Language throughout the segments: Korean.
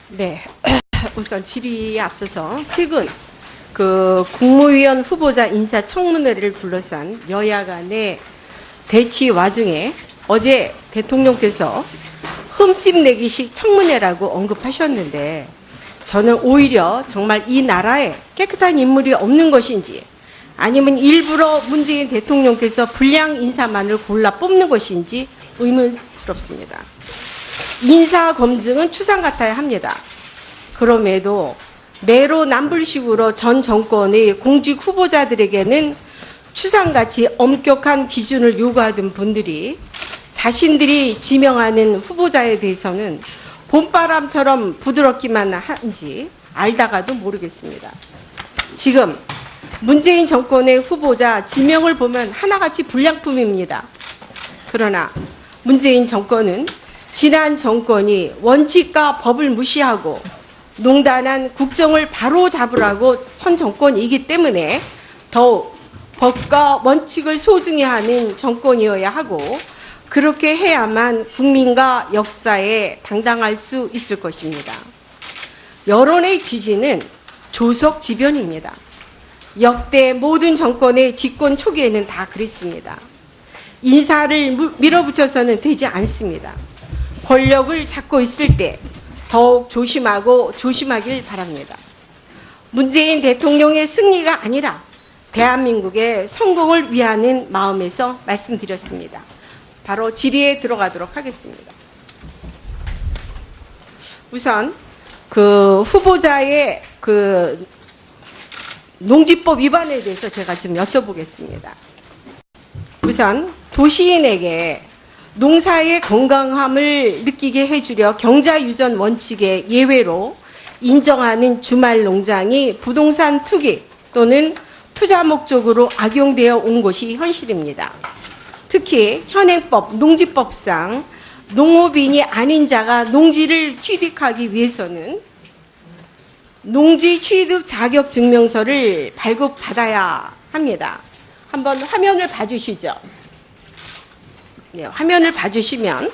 네. 우선 질의에 앞서서 최근 국무위원 후보자 인사청문회를 둘러싼 여야 간의 대치 와중에 어제 대통령께서 흠집 내기식 청문회라고 언급하셨는데 저는 오히려 정말 이 나라에 깨끗한 인물이 없는 것인지 아니면 일부러 문재인 대통령께서 불량 인사만을 골라 뽑는 것인지 의문스럽습니다. 인사 검증은 추상 같아야 합니다. 그럼에도 내로남불식으로 전 정권의 공직 후보자들에게는 추상같이 엄격한 기준을 요구하던 분들이 자신들이 지명하는 후보자에 대해서는 봄바람처럼 부드럽기만 한지 알다가도 모르겠습니다. 지금 문재인 정권의 후보자 지명을 보면 하나같이 불량품입니다. 그러나 문재인 정권은 지난 정권이 원칙과 법을 무시하고 농단한 국정을 바로 잡으라고 선 정권이기 때문에 더욱 법과 원칙을 소중히 하는 정권이어야 하고 그렇게 해야만 국민과 역사에 당당할 수 있을 것입니다. 여론의 지지는 조석지변입니다. 역대 모든 정권의 집권 초기에는 다 그랬습니다. 인사를 밀어붙여서는 되지 않습니다. 권력을 잡고 있을 때 더욱 조심하고 조심하길 바랍니다. 문재인 대통령의 승리가 아니라 대한민국의 성공을 위하는 마음에서 말씀드렸습니다. 바로 질의에 들어가도록 하겠습니다. 우선 후보자의 농지법 위반에 대해서 제가 지금 여쭤보겠습니다. 우선 도시인에게 농사의 건강함을 느끼게 해주려 경자유전 원칙의 예외로 인정하는 주말 농장이 부동산 투기 또는 투자 목적으로 악용되어 온 것이 현실입니다. 특히 현행법 농지법상 농업인이 아닌 자가 농지를 취득하기 위해서는 농지 취득 자격 증명서를 발급받아야 합니다. 한번 화면을 봐주시죠. 네, 화면을 봐주시면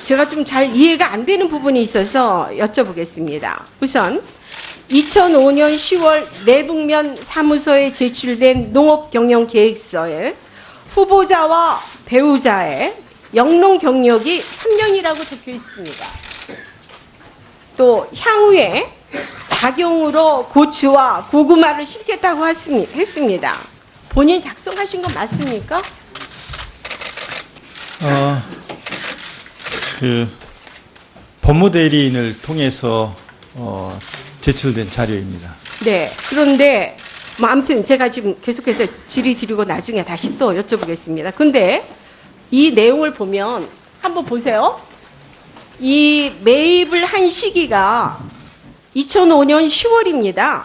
제가 좀 잘 이해가 안 되는 부분이 있어서 여쭤보겠습니다. 우선 2005년 10월 내북면 사무소에 제출된 농업경영계획서에 후보자와 배우자의 영농 경력이 3년이라고 적혀 있습니다. 또 향후에 작용으로 고추와 고구마를 심겠다고 했습니다. 본인 작성하신 거 맞습니까? 법무대리인을 통해서 제출된 자료입니다. 네. 그런데 아무튼 제가 지금 계속해서 질의 드리고 나중에 다시 또 여쭤보겠습니다. 근데 이 내용을 보면 한번 보세요. 이 매입을 한 시기가 2005년 10월입니다.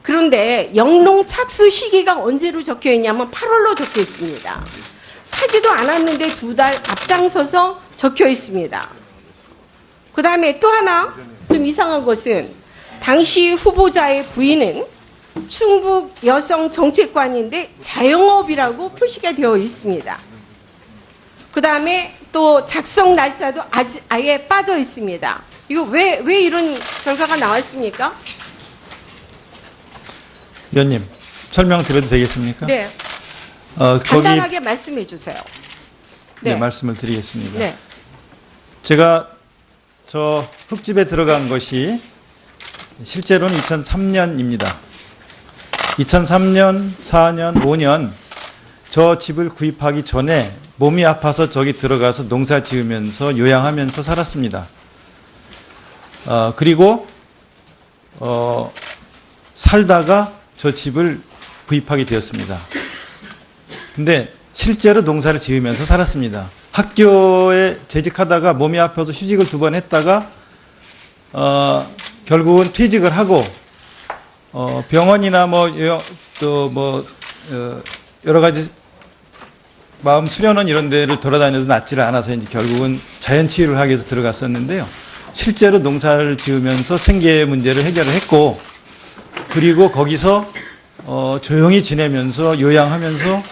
그런데 영농 착수 시기가 언제로 적혀 있냐면 8월로 적혀 있습니다. 사지도 않았는데 2달 앞장서서 적혀 있습니다. 그 다음에 또 하나 좀 이상한 것은 당시 후보자의 부인은 충북 여성정책관인데 자영업이라고 표시가 되어 있습니다. 그 다음에 또 작성 날짜도 아예 빠져 있습니다. 이거 왜 이런 결과가 나왔습니까? 위원님, 설명드려도 되겠습니까? 네. 간단하게 말씀해 주세요. 네, 말씀을 드리겠습니다. 네. 제가 저 흙집에 들어간 것이 실제로는 2003년입니다. 2003년, 4년, 5년 저 집을 구입하기 전에 몸이 아파서 저기 들어가서 농사 지으면서 요양하면서 살았습니다. 그리고 살다가 저 집을 구입하게 되었습니다. 근데 실제로 농사를 지으면서 살았습니다. 학교에 재직하다가 몸이 아파서 휴직을 2번 했다가 결국은 퇴직을 하고 병원이나 여러 가지 마음 수련원 이런 데를 돌아다녀도 낫지를 않아서 이제 결국은 자연 치유를 하기 위해서 들어갔었는데요. 실제로 농사를 지으면서 생계 문제를 해결을 했고 그리고 거기서 조용히 지내면서 요양하면서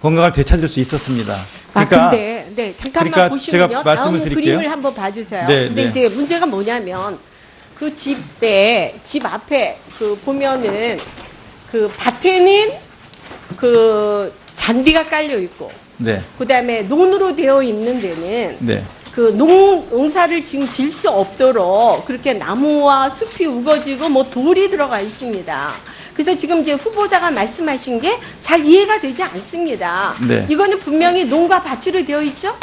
건강을 되찾을 수 있었습니다. 그러니까 근데 잠깐만 보시면요. 제가 말씀을 다음 드릴게요. 그림을 한번 봐주세요. 네, 근데 네. 이제 문제가 뭐냐면 그 집 앞에 그 보면은 그 밭에는 그 잔디가 깔려 있고, 네. 그 다음에 논으로 되어 있는 데는 네. 그 농사를 지금 질 수 없도록 그렇게 나무와 숲이 우거지고 뭐 돌이 들어가 있습니다. 그래서 지금 이제 후보자가 말씀하신 게 잘 이해가 되지 않습니다. 네. 이거는 분명히 논과 밭으로 되어 있죠?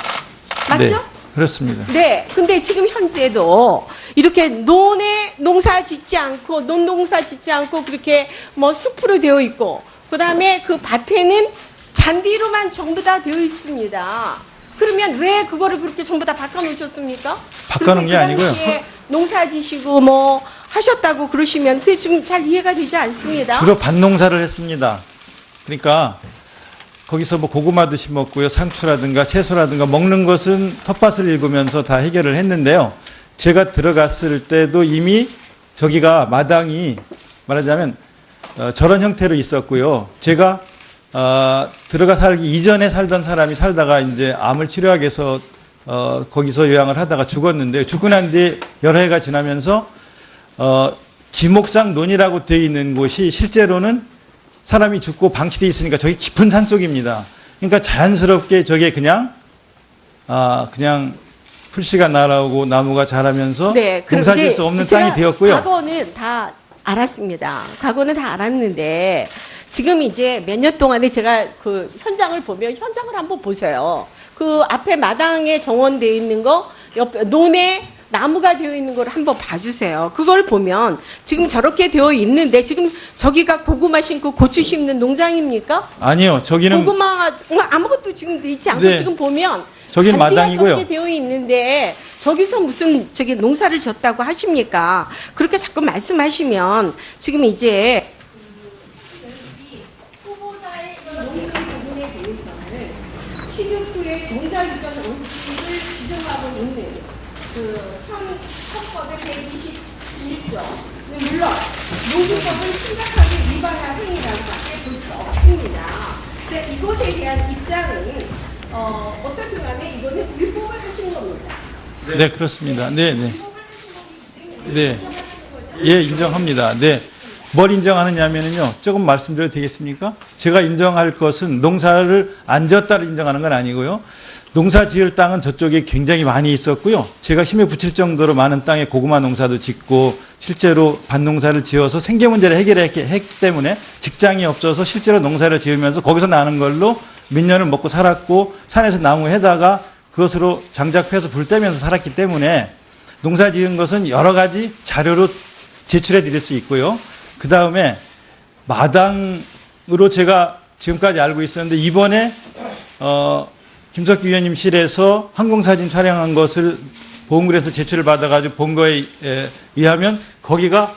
맞죠? 네. 그렇습니다. 네. 근데 지금 현재도 이렇게 농사 짓지 않고, 농사 짓지 않고 그렇게 뭐 숲으로 되어 있고, 그 다음에 그 밭에는 잔디로만 전부 다 되어 있습니다. 그러면 왜 그거를 그렇게 전부 다 바꿔놓으셨습니까? 바꿔놓은 게 아니고요. 농사 지시고 뭐 하셨다고 그러시면 그게 좀 잘 이해가 되지 않습니다. 주로 밭농사를 했습니다. 그러니까 거기서 뭐 고구마도 심었고요. 상추라든가 채소라든가 먹는 것은 텃밭을 읽으면서 다 해결을 했는데요. 제가 들어갔을 때도 이미 저기가 마당이 말하자면 저런 형태로 있었고요. 제가 들어가 살기 이전에 살던 사람이 살다가 이제 암을 치료하기 위해서 거기서 요양을 하다가 죽었는데, 죽고 난 뒤에 여러 해가 지나면서 지목상 논이라고 되어 있는 곳이 실제로는 사람이 죽고 방치되어 있으니까 저기 깊은 산속입니다. 그러니까 자연스럽게 저게 그냥 풀씨가 날아오고 나무가 자라면서 농사 지을 수 없는 땅이 되었고요. 과거는 다 알았습니다. 과거는 다 알았는데 지금 이제 몇 년 동안에 제가 그 현장을 보면, 현장을 한번 보세요. 그 앞에 마당에 정원되어 있는 거, 옆에 논에 나무가 되어 있는 걸 한번 봐주세요. 그걸 보면 지금 저렇게 되어 있는데, 지금 저기가 고구마 심고 고추 심는 농장입니까? 아니요, 저기는 고구마 아무것도 지금 돼 있지 않고, 네. 지금 보면 저긴 잔디가 마당이고요. 저렇게 되어 있는데 저기서 무슨 저기 농사를 졌다고 하십니까? 그렇게 자꾸 말씀하시면 지금 이제 후보자의 농지 부분에 대해서는 취득 후에 농자 유전 원칙을 규정하고 있는 그 헌법의 121조, 물론 농지법을 심각하게 위반한 행위라고밖에 볼 수 없습니다. 그래서 이것에 대한 입장은 어떻든 간에 이거는 위법을 하신 겁니다. 네, 그렇습니다. 네, 네. 네. 예, 인정합니다. 네. 뭘 인정하느냐면요. 조금 말씀드려도 되겠습니까? 제가 인정할 것은 농사를 안 지었다를 인정하는 건 아니고요. 농사 지을 땅은 저쪽에 굉장히 많이 있었고요. 제가 힘에 붙일 정도로 많은 땅에 고구마 농사도 짓고 실제로 밭농사를 지어서 생계 문제를 해결했기 때문에 직장이 없어서 실제로 농사를 지으면서 거기서 나는 걸로 몇 년을 먹고 살았고, 산에서 나무 해다가 그것으로 장작패서 불 떼면서 살았기 때문에 농사 지은 것은 여러 가지 자료로 제출해 드릴 수 있고요. 그 다음에 마당으로 제가 지금까지 알고 있었는데, 이번에 김석기 위원님실에서 항공사진 촬영한 것을 보험국에서 제출을 받아가지고 본 거에 의하면 거기가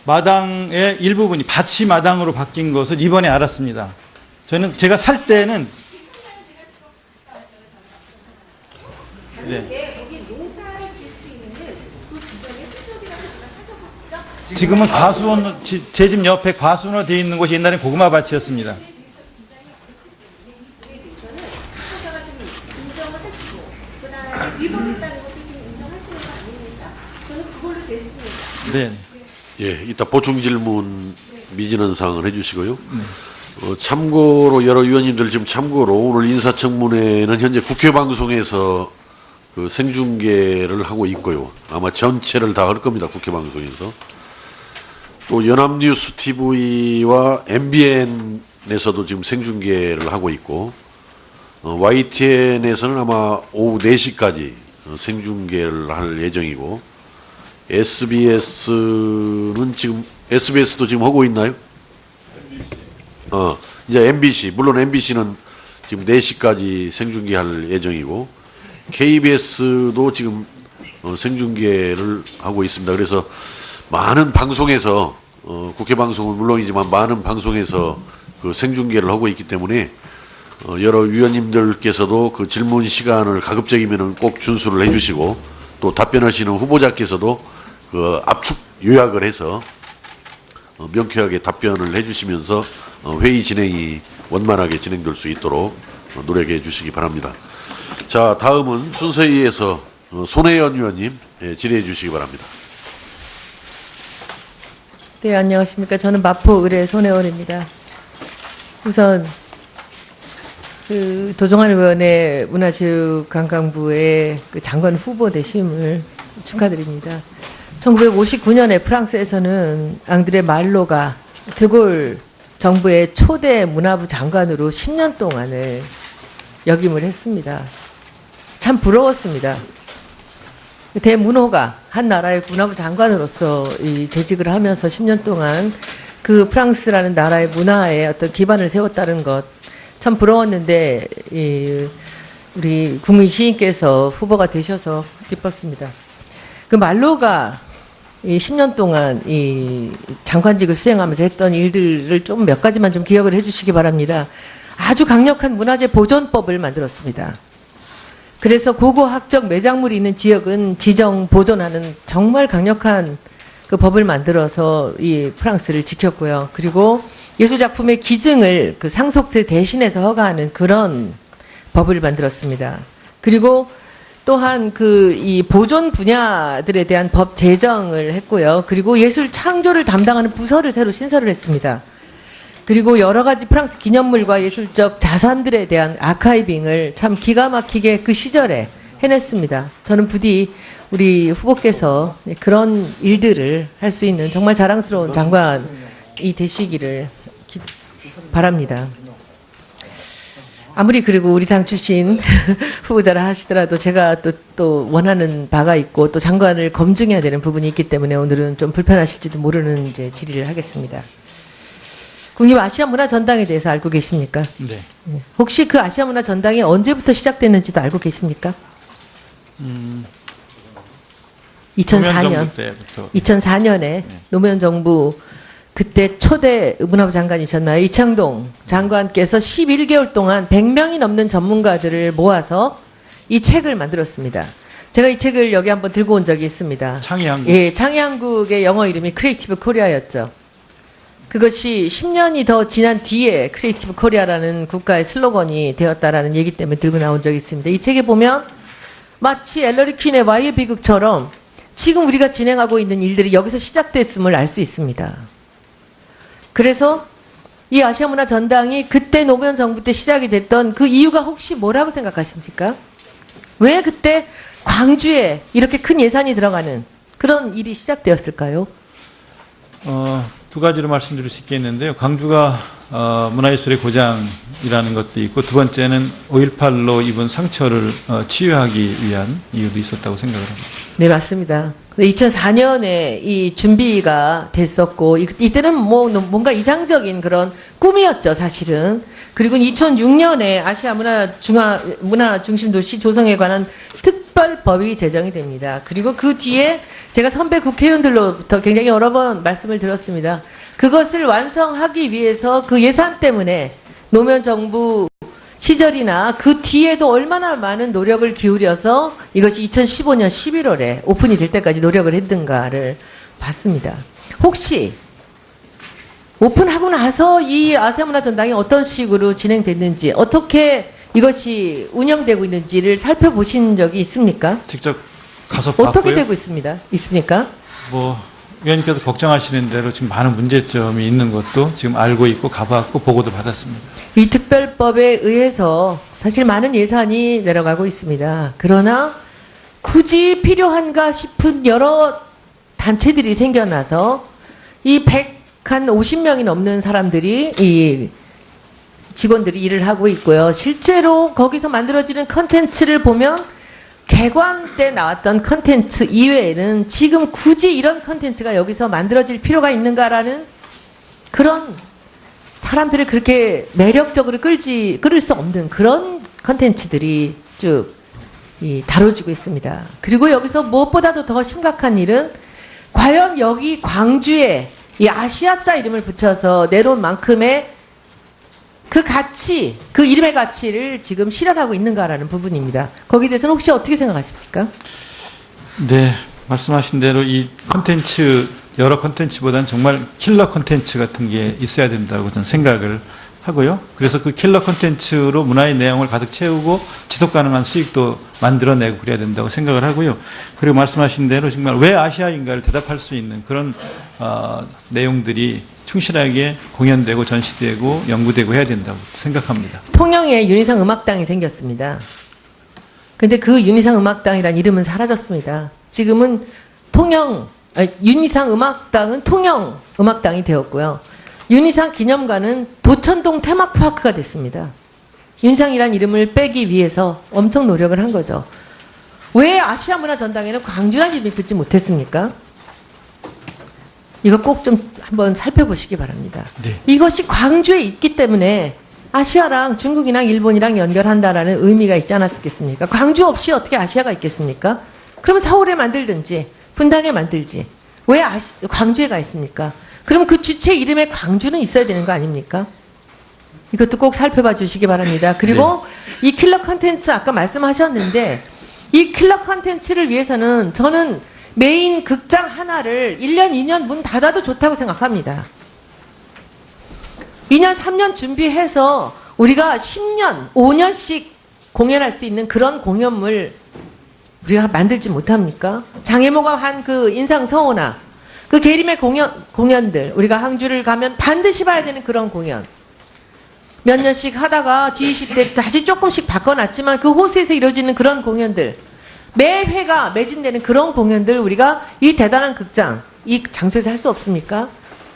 마당의 일부분이 밭이 마당으로 바뀐 것을 이번에 알았습니다. 제가 살 때는 네. 지금은 과수원, 제 집 옆에 과수원으로 되어 있는 곳이 옛날에 고구마 밭이었습니다. 네. 예, 이따 보충 질문 미진원 사항을 해주시고요. 참고로 여러 위원님들 지금 참고로 오늘 인사청문회는 현재 국회 방송에서 그 생중계를 하고 있고요. 아마 전체를 다 할 겁니다. 국회 방송에서. 또 연합뉴스 TV와 MBN에서도 지금 생중계를 하고 있고, YTN에서는 아마 오후 4시까지 생중계를 할 예정이고, SBS는 지금, SBS도 지금 하고 있나요? 이제 MBC, 물론 MBC는 지금 4시까지 생중계할 예정이고, KBS도 지금 생중계를 하고 있습니다. 그래서 많은 방송에서, 국회 방송은 물론이지만 많은 방송에서 그 생중계를 하고 있기 때문에, 여러 위원님들께서도 그 질문 시간을 가급적이면 꼭 준수를 해주시고, 또 답변하시는 후보자께서도 그 압축 요약을 해서 명쾌하게 답변을 해주시면서 회의 진행이 원만하게 진행될 수 있도록 노력해 주시기 바랍니다. 자, 다음은 순서에 의해서 손혜연 의원님 질의해 주시기 바랍니다. 네, 안녕하십니까. 저는 마포 의뢰 손혜원입니다. 우선 그 도종환 의원의 문화체육관광부의 그 장관 후보 되심을 축하드립니다. 1959년에 프랑스에서는 앙드레 말로가 드골 정부의 초대 문화부 장관으로 10년 동안을 역임을 했습니다. 참 부러웠습니다. 대문호가 한 나라의 문화부 장관으로서 이 재직을 하면서 10년 동안 그 프랑스라는 나라의 문화에 어떤 기반을 세웠다는 것 참 부러웠는데 우리 국민 시인께서 후보가 되셔서 기뻤습니다. 그 말로가 이 10년 동안 이 장관직을 수행하면서 했던 일들을 좀 몇 가지만 좀 기억을 해주시기 바랍니다. 아주 강력한 문화재 보존법을 만들었습니다. 그래서 고고학적 매장물이 있는 지역은 지정 보존하는 정말 강력한 그 법을 만들어서 이 프랑스를 지켰고요. 그리고 예술작품의 기증을 그 상속세 대신해서 허가하는 그런 법을 만들었습니다. 그리고 또한 그 이 보존 분야들에 대한 법 제정을 했고요. 그리고 예술 창조를 담당하는 부서를 새로 신설을 했습니다. 그리고 여러 가지 프랑스 기념물과 예술적 자산들에 대한 아카이빙을 참 기가 막히게 그 시절에 해냈습니다. 저는 부디 우리 후보께서 그런 일들을 할 수 있는 정말 자랑스러운 장관이 되시기를 바랍니다. 아무리 그리고 우리 당 출신 후보자라 하시더라도 제가 또 원하는 바가 있고 또 장관을 검증해야 되는 부분이 있기 때문에 오늘은 좀 불편하실지도 모르는 이제 질의를 하겠습니다. 국립 아시아 문화 전당에 대해서 알고 계십니까? 네. 혹시 그 아시아 문화 전당이 언제부터 시작됐는지도 알고 계십니까? 2004년. 2004년에 노무현 정부 그때 초대 문화부 장관이셨나요? 이창동 장관께서 11개월 동안 100명이 넘는 전문가들을 모아서 이 책을 만들었습니다. 제가 이 책을 여기 한번 들고 온 적이 있습니다. 창의한국. 예, 창의한국의 영어 이름이 크리에이티브 코리아였죠. 그것이 10년이 더 지난 뒤에 크리에이티브 코리아라는 국가의 슬로건이 되었다라는 얘기 때문에 들고 나온 적이 있습니다. 이 책에 보면 마치 엘러리 퀸의 와이의 비극처럼 지금 우리가 진행하고 있는 일들이 여기서 시작됐음을 알 수 있습니다. 그래서 이 아시아 문화 전당이 그때 노무현 정부 때 시작이 됐던 그 이유가 혹시 뭐라고 생각하십니까? 왜 그때 광주에 이렇게 큰 예산이 들어가는 그런 일이 시작되었을까요? 두 가지로 말씀드릴 수 있겠는데요. 광주가 문화예술의 고장이라는 것도 있고 두 번째는 5.18로 입은 상처를 치유하기 위한 이유도 있었다고 생각을 합니다. 네, 맞습니다. 2004년에 이 준비가 됐었고 이때는 뭐 뭔가 이상적인 그런 꿈이었죠, 사실은. 그리고 2006년에 아시아 문화 중심 도시 조성에 관한 특별법이 제정이 됩니다. 그리고 그 뒤에 제가 선배 국회의원들로부터 굉장히 여러 번 말씀을 들었습니다. 그것을 완성하기 위해서 그 예산 때문에 노무현 정부 시절이나 그 뒤에도 얼마나 많은 노력을 기울여서 이것이 2015년 11월에 오픈이 될 때까지 노력을 했던가를 봤습니다. 혹시 오픈하고 나서 이 아시아문화전당이 어떤 식으로 진행됐는지 어떻게 이것이 운영되고 있는지를 살펴보신 적이 있습니까? 직접 가서 봤고요. 어떻게 되고 있습니까? 위원님께서 걱정하시는 대로 지금 많은 문제점이 있는 것도 지금 알고 있고 가봤고 보고도 받았습니다. 이 특별법에 의해서 사실 많은 예산이 내려가고 있습니다. 그러나 굳이 필요한가 싶은 여러 단체들이 생겨나서 이 150명이 넘는 사람들이 이 직원들이 일을 하고 있고요. 실제로 거기서 만들어지는 컨텐츠를 보면 개관 때 나왔던 컨텐츠 이외에는 지금 굳이 이런 컨텐츠가 여기서 만들어질 필요가 있는가라는 그런 사람들을 그렇게 매력적으로 끌을 수 없는 그런 컨텐츠들이 쭉 다뤄지고 있습니다. 그리고 여기서 무엇보다도 더 심각한 일은 과연 여기 광주에 이 아시아자 이름을 붙여서 내놓은 만큼의 그 가치, 그 이름의 가치를 지금 실현하고 있는가라는 부분입니다. 거기에 대해서는 혹시 어떻게 생각하십니까? 네, 말씀하신 대로 이 컨텐츠, 여러 컨텐츠보다는 정말 킬러 컨텐츠 같은 게 있어야 된다고 저는 생각을 하고요. 그래서 그 킬러 콘텐츠로 문화의 내용을 가득 채우고 지속 가능한 수익도 만들어내고 그래야 된다고 생각을 하고요. 그리고 말씀하신 대로 정말 왜 아시아인가를 대답할 수 있는 그런 내용들이 충실하게 공연되고 전시되고 연구되고 해야 된다고 생각합니다. 통영에 윤희상 음악당이 생겼습니다. 근데 그 윤희상 음악당이란 이름은 사라졌습니다. 지금은 윤희상 음악당은 통영 음악당이 되었고요. 윤희상 기념관은 도천동 테마파크가 됐습니다. 윤희상이란 이름을 빼기 위해서 엄청 노력을 한 거죠. 왜 아시아 문화 전당에는 광주라는 이름이 붙지 못했습니까? 이거 꼭 좀 한번 살펴보시기 바랍니다. 네. 이것이 광주에 있기 때문에 아시아랑 중국이랑 일본이랑 연결한다라는 의미가 있지 않았겠습니까? 광주 없이 어떻게 아시아가 있겠습니까? 그러면 서울에 만들든지 분당에 만들지. 왜 광주에 가 있습니까? 그럼 그 주체 이름에 광주는 있어야 되는 거 아닙니까? 이것도 꼭 살펴봐 주시기 바랍니다. 그리고 이 킬러 컨텐츠 아까 말씀하셨는데 이 킬러 컨텐츠를 위해서는 저는 메인 극장 하나를 1년, 2년 문 닫아도 좋다고 생각합니다. 2년, 3년 준비해서 우리가 10년, 5년씩 공연할 수 있는 그런 공연물 우리가 만들지 못합니까? 장애모가 한 그 인상서호나 그 계림의 공연들 우리가 항주를 가면 반드시 봐야 되는 그런 공연 몇 년씩 하다가 G20 때 다시 조금씩 바꿔놨지만 그 호수에서 이루어지는 그런 공연들 매 회가 매진되는 그런 공연들 우리가 이 대단한 극장 이 장소에서 할 수 없습니까?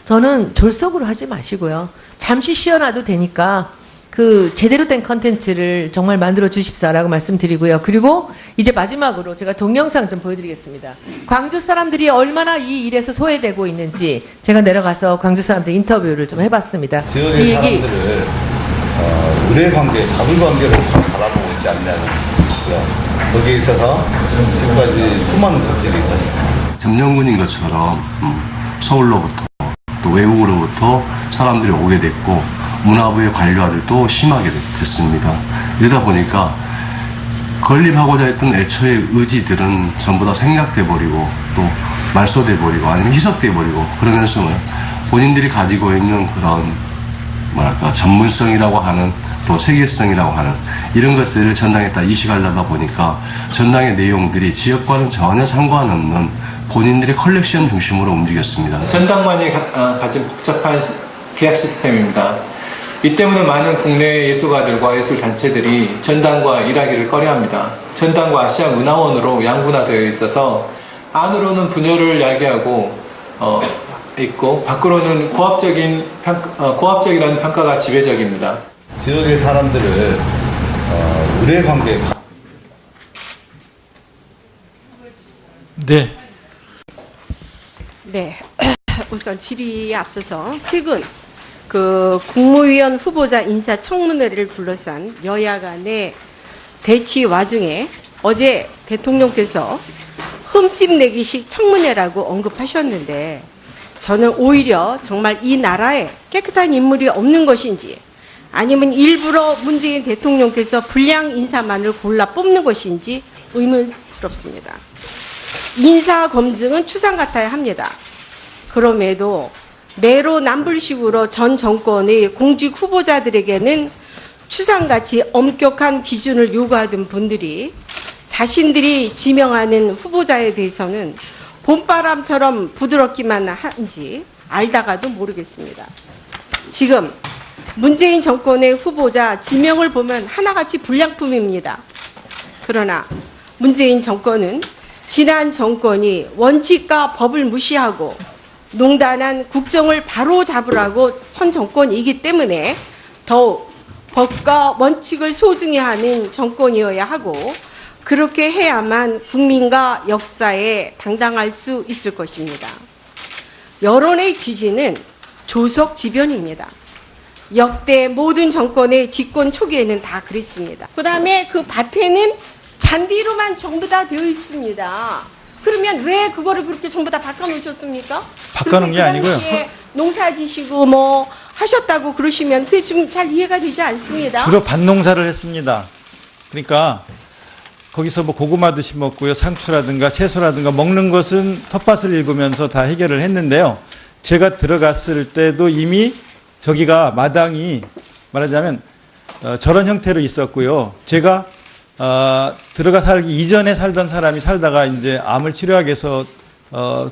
저는 졸속으로 하지 마시고요. 잠시 쉬어놔도 되니까 그 제대로 된 컨텐츠를 정말 만들어 주십사라고 말씀드리고요. 그리고 이제 마지막으로 제가 동영상 좀 보여드리겠습니다. 광주 사람들이 얼마나 이 일에서 소외되고 있는지 제가 내려가서 광주 사람들 인터뷰를 좀 해봤습니다. 지역의 사람들을 의뢰 관계, 가불 관계로 바라보고 있지 않냐는 거고요. 거기에 있어서 지금까지 수많은 갑질이 있었습니다. 점령군인 것처럼 서울로부터 또 외국으로부터 사람들이 오게 됐고 문화부의 관료들도 심하게 됐습니다. 이러다 보니까 건립하고자 했던 애초의 의지들은 전부 다 생략돼 버리고 또 말소돼 버리고 아니면 희석돼 버리고 그러면서 본인들이 가지고 있는 그런 뭐랄까 전문성이라고 하는 또 세계성이라고 하는 이런 것들을 전당에다 이식하려다 보니까 전당의 내용들이 지역과는 전혀 상관없는 본인들의 컬렉션 중심으로 움직였습니다. 전당만이 가진 복잡한 계약 시스템입니다. 이 때문에 많은 국내 예술가들과 예술단체들이 전당과 일하기를 꺼려합니다. 전당과 아시아 문화원으로 양분화되어 있어서 안으로는 분열을 야기하고 있고 밖으로는 고압적이라는 평가가 지배적입니다. 지역의 사람들을 의뢰 관계 네. 네. 우선 질의에 앞서서 최근 그 국무위원 후보자 인사청문회를 둘러싼 여야 간의 대치 와중에 어제 대통령께서 흠집 내기식 청문회라고 언급하셨는데 저는 오히려 정말 이 나라에 깨끗한 인물이 없는 것인지 아니면 일부러 문재인 대통령께서 불량 인사만을 골라 뽑는 것인지 의문스럽습니다. 인사 검증은 추상 같아야 합니다. 그럼에도 내로남불식으로 전 정권의 공직 후보자들에게는 추상같이 엄격한 기준을 요구하던 분들이 자신들이 지명하는 후보자에 대해서는 봄바람처럼 부드럽기만 한지 알다가도 모르겠습니다. 지금 문재인 정권의 후보자 지명을 보면 하나같이 불량품입니다. 그러나 문재인 정권은 지난 정권이 원칙과 법을 무시하고 농단한 국정을 바로 잡으라고 선 정권이기 때문에 더욱 법과 원칙을 소중히 하는 정권이어야 하고 그렇게 해야만 국민과 역사에 당당할 수 있을 것입니다. 여론의 지지는 조석지변입니다. 역대 모든 정권의 집권 초기에는 다 그랬습니다. 그 다음에 그 밭에는 잔디로만 전부 다 되어 있습니다. 그러면 왜 그거를 그렇게 전부 다 바꿔놓으셨습니까? 바꿔놓은 게 아니고요. 농사 지시고 뭐 하셨다고 그러시면 그게 좀 잘 이해가 되지 않습니다. 주로 밭농사를 했습니다. 그러니까 거기서 뭐 고구마도 심었고요. 상추라든가 채소라든가 먹는 것은 텃밭을 읽으면서 다 해결을 했는데요. 제가 들어갔을 때도 이미 저기가 마당이 말하자면 저런 형태로 있었고요. 제가 들어가 살기 이전에 살던 사람이 살다가 이제 암을 치료하기 위해서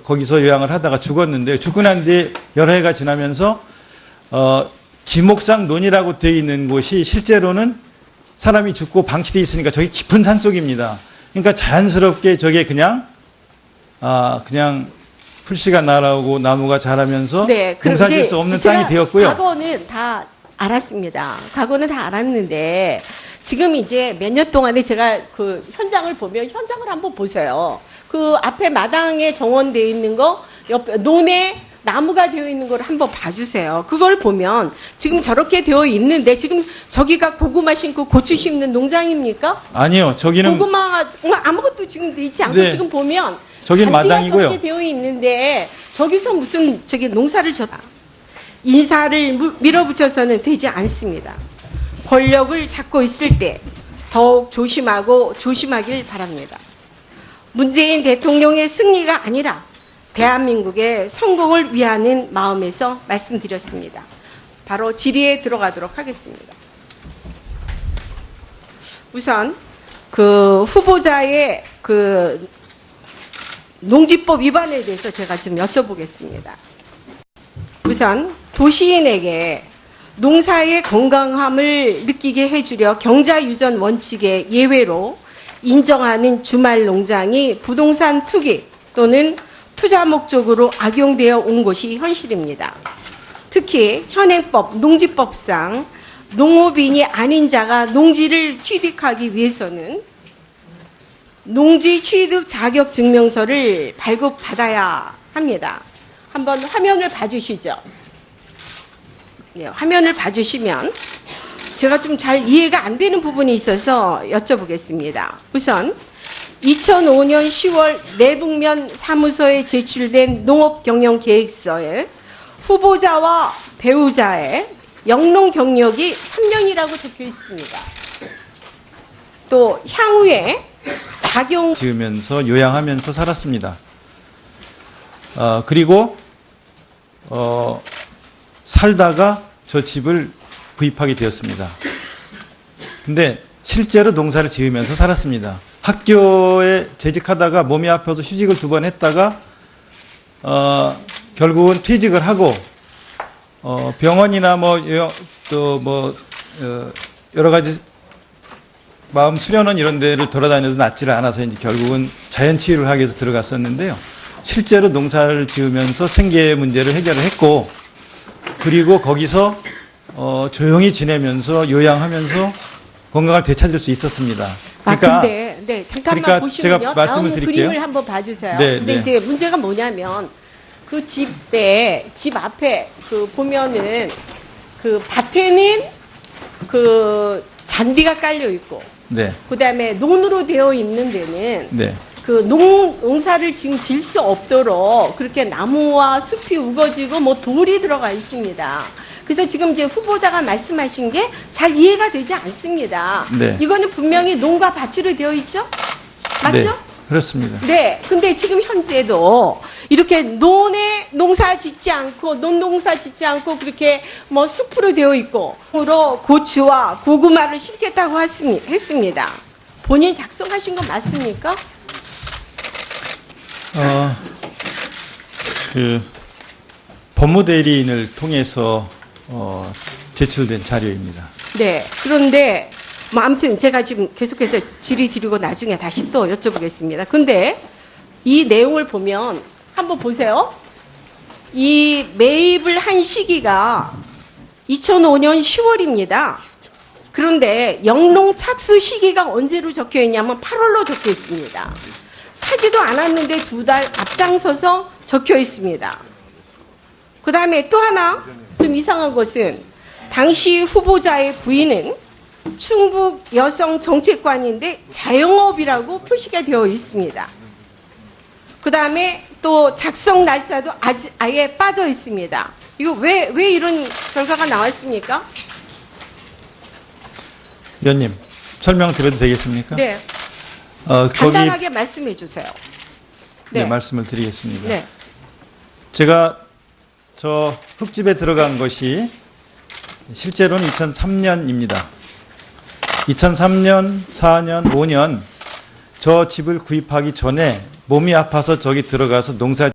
거기서 요양을 하다가 죽었는데, 죽고 난 뒤에 여러 해가 지나면서 지목상 논이라고 되어 있는 곳이 실제로는 사람이 죽고 방치되어 있으니까 저기 깊은 산 속입니다. 그러니까 자연스럽게 저게 그냥 풀씨가 날아오고 나무가 자라면서 네, 농사 지을 수 없는 땅이 되었고요. 과거는 다 알았습니다. 과거는 다 알았는데 지금 이제 몇 년 동안에 제가 그 현장을 보면, 현장을 한번 보세요. 그 앞에 마당에 정원되어 있는 거, 옆에 논에 나무가 되어 있는 걸 한번 봐주세요. 그걸 보면 지금 저렇게 되어 있는데, 지금 저기가 고구마 심고 고추 심는 농장입니까? 아니요, 저기는 고구마 아무것도 지금 있지 않고, 네. 지금 보면 저긴 잔디가 마당이고요. 저렇게 되어 있는데 저기서 무슨 저기 농사를 졌다. 인사를 밀어붙여서는 되지 않습니다. 권력을 잡고 있을 때 더욱 조심하길 바랍니다. 문재인 대통령의 승리가 아니라 대한민국의 성공을 위하는 마음에서 말씀드렸습니다. 바로 질의에 들어가도록 하겠습니다. 우선 그 후보자의 그 농지법 위반에 대해서 제가 좀 여쭤보겠습니다. 우선 도시인에게 농사의 건강함을 느끼게 해주려 경자유전 원칙의 예외로 인정하는 주말 농장이 부동산 투기 또는 투자 목적으로 악용되어 온 것이 현실입니다. 특히 현행법, 농지법상 농업인이 아닌 자가 농지를 취득하기 위해서는 농지 취득 자격 증명서를 발급받아야 합니다. 한번 화면을 봐주시죠. 네, 화면을 봐주시면 제가 좀 잘 이해가 안 되는 부분이 있어서 여쭤보겠습니다. 우선 2005년 10월 내북면 사무소에 제출된 농업경영계획서에 후보자와 배우자의 영농 경력이 3년이라고 적혀 있습니다. 또 향후에 작용 지으면서 요양하면서 살았습니다. 그리고 살다가 저 집을 구입하게 되었습니다. 근데 실제로 농사를 지으면서 살았습니다. 학교에 재직하다가 몸이 아파서 휴직을 2번 했다가 결국은 퇴직을 하고 병원이나 여러 가지 마음 수련원 이런 데를 돌아다녀도 낫지를 않아서 이제 결국은 자연 치유를 하기 위해서 들어갔었는데요. 실제로 농사를 지으면서 생계 문제를 해결을 했고, 그리고 거기서 조용히 지내면서 요양하면서 건강을 되찾을 수 있었습니다. 그러니까 근데 네, 잠깐만 그러니까 보시면요. 제가 말씀을 다음 드릴게요. 그림을 한번 봐주세요. 네, 근데 네. 이제 문제가 뭐냐면 그 집 앞에 그 보면은 그 밭에는 그 잔디가 깔려 있고, 네, 그다음에 논으로 되어 있는 데는 네, 그 농사를 지금 질 수 없도록 그렇게 나무와 숲이 우거지고 뭐 돌이 들어가 있습니다. 그래서 지금 이제 후보자가 말씀하신 게 잘 이해가 되지 않습니다. 네. 이거는 분명히 논과 밭으로 되어 있죠? 맞죠? 네, 그렇습니다. 네. 근데 지금 현재도 이렇게 논에 농사 짓지 않고, 논농사 짓지 않고 그렇게 뭐 숲으로 되어 있고, 고추와 고구마를 심겠다고 했습니다. 본인 작성하신 거 맞습니까? 법무대리인을 통해서 제출된 자료입니다. 네. 그런데 뭐 아무튼 제가 지금 계속해서 질의 드리고 나중에 다시 또 여쭤보겠습니다. 근데 이 내용을 보면 한번 보세요. 이 매입을 한 시기가 2005년 10월입니다. 그런데 영농 착수 시기가 언제로 적혀 있냐면 8월로 적혀 있습니다. 사지도 않았는데 2달 앞장서서 적혀 있습니다. 그 다음에 또 하나 좀 이상한 것은 당시 후보자의 부인은 충북 여성정책관인데 자영업이라고 표시가 되어 있습니다. 그 다음에 또 작성 날짜도 아예 빠져 있습니다. 이거 왜 이런 결과가 나왔습니까? 위원님, 설명드려도 되겠습니까? 네. 거기 간단하게 말씀해 주세요. 네, 말씀을 드리겠습니다. 네. 제가 저 흙집에 들어간 것이 실제로는 2003년입니다. 2003년, 4년, 5년 저 집을 구입하기 전에 몸이 아파서 저기 들어가서 농사